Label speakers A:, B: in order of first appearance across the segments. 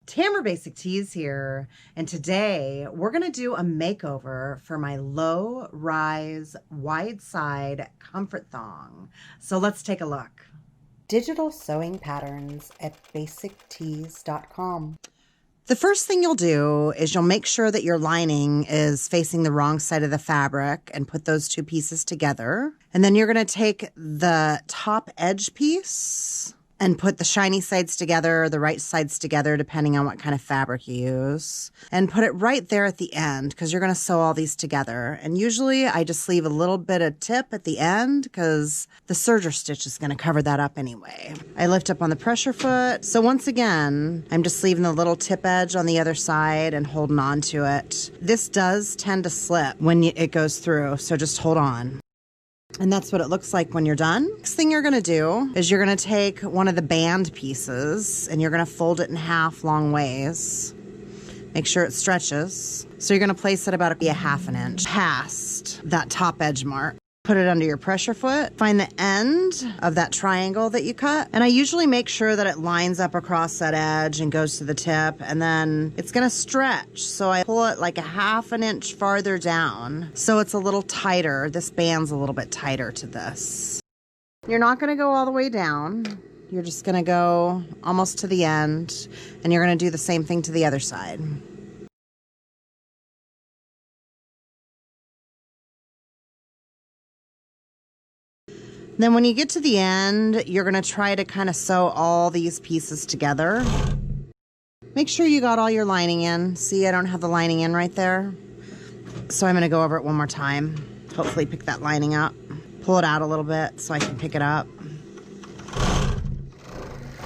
A: Tamara Basic Tease here, and today we're going to do a makeover for my low-rise, wide-side comfort thong. So let's take a look. Digital sewing patterns at basictees.com. The first thing you'll do is you'll make sure that your lining is facing the wrong side of the fabric and put those two pieces together. And then you're going to take the top edge piece and put the shiny sides together, the right sides together, depending on what kind of fabric you use. And put it right there at the end, because you're going to sew all these together. And usually I just leave a little bit of tip at the end, because the serger stitch is going to cover that up anyway. I lift up on the pressure foot. So once again, I'm just leaving the little tip edge on the other side and holding on to it. This does tend to slip when it goes through, so just hold on. And that's what it looks like when you're done. Next thing you're going to do is you're going to take one of the band pieces and you're going to fold it in half long ways. Make sure it stretches. So you're going to place it about a half an inch past that top edge mark. Put it under your pressure foot. Find the end of that triangle that you cut. And I usually make sure that it lines up across that edge and goes to the tip. And then it's going to stretch. So I pull it like a half an inch farther down. So it's a little tighter. This band's a little bit tighter to this. You're not going to go all the way down. You're just going to go almost to the end. And you're going to do the same thing to the other side. Then when you get to the end, you're going to try to kind of sew all these pieces together. Make sure you got all your lining in. See, I don't have the lining in right there. So I'm going to go over it one more time. Hopefully pick that lining up. Pull it out a little bit so I can pick it up.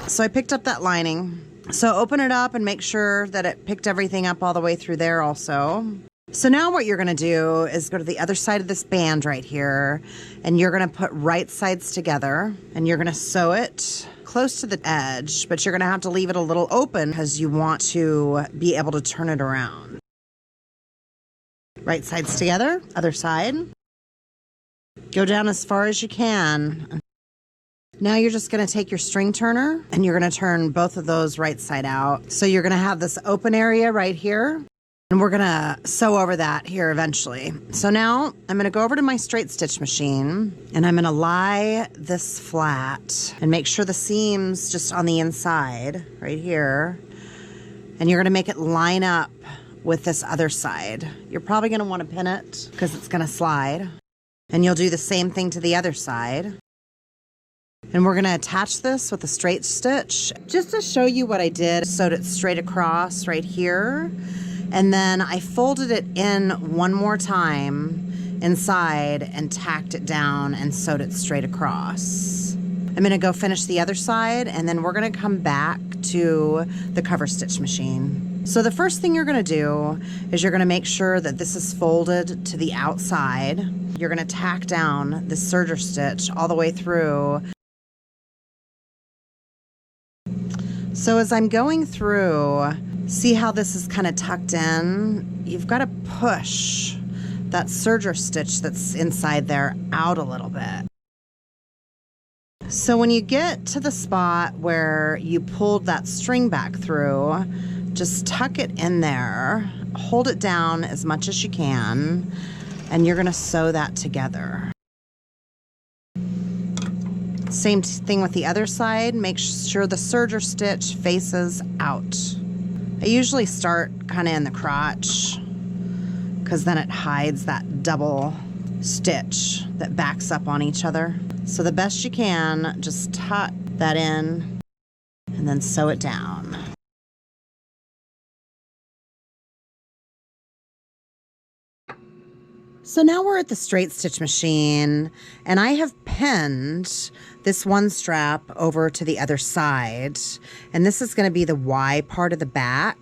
A: So I picked up that lining. So open it up and make sure that it picked everything up all the way through there also. So now what you're going to do is go to the other side of this band right here, and you're going to put right sides together, and you're going to sew it close to the edge, but you're going to have to leave it a little open because you want to be able to turn it around. Right sides together, other side. Go down as far as you can. Now you're just going to take your string turner, and you're going to turn both of those right side out. So you're going to have this open area right here. And we're going to sew over that here eventually. So now I'm going to go over to my straight stitch machine and I'm going to lie this flat and make sure the seam's just on the inside right here. And you're going to make it line up with this other side. You're probably going to want to pin it because it's going to slide. And you'll do the same thing to the other side. And we're going to attach this with a straight stitch. Just to show you what I did, sewed it straight across right here. And then I folded it in one more time inside and tacked it down and sewed it straight across. I'm going to go finish the other side and then we're going to come back to the cover stitch machine. So the first thing you're going to do is you're going to make sure that this is folded to the outside. You're going to tack down the serger stitch all the way through. So as I'm going through, see how this is kind of tucked in? You've got to push that serger stitch that's inside there out a little bit. So when you get to the spot where you pulled that string back through, just tuck it in there, hold it down as much as you can, and you're going to sew that together. Same thing with the other side. Make sure the serger stitch faces out. I usually start kind of in the crotch because then it hides that double stitch that backs up on each other. So the best you can, just tuck that in and then sew it down. So now we're at the straight stitch machine and I have pinned this one strap over to the other side. And this is going to be the Y part of the back.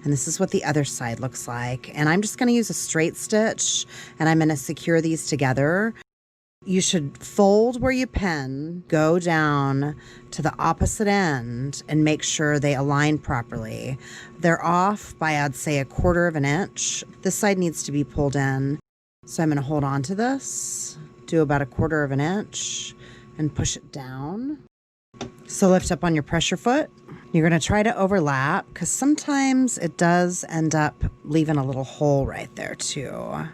A: And this is what the other side looks like. And I'm just going to use a straight stitch and I'm going to secure these together. You should fold where you pin, go down to the opposite end and make sure they align properly. They're off by, I'd say, 1/4 of an inch. This side needs to be pulled in. So I'm going to hold on to this, do about 1/4 of an inch and push it down. So lift up on your pressure foot. You're going to try to overlap because sometimes it does end up leaving a little hole right there too.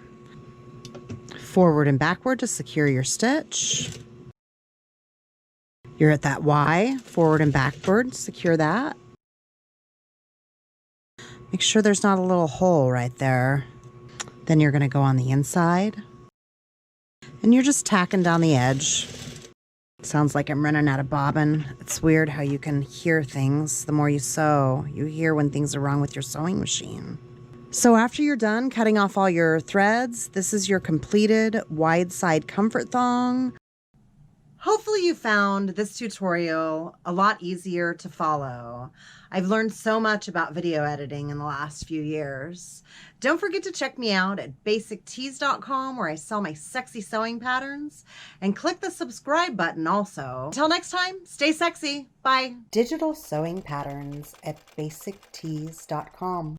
A: Forward and backward to secure your stitch. You're at that Y, forward and backward, secure that. Make sure there's not a little hole right there. Then you're going to go on the inside. And you're just tacking down the edge. Sounds like I'm running out of bobbin. It's weird how you can hear things. The more you sew, you hear when things are wrong with your sewing machine. So after you're done cutting off all your threads, this is your completed wide side comfort thong. Hopefully you found this tutorial a lot easier to follow. I've learned so much about video editing in the last few years. Don't forget to check me out at basictease.com where I sell my sexy sewing patterns, and click the subscribe button also. Until next time, stay sexy. Bye. Digital sewing patterns at basictease.com.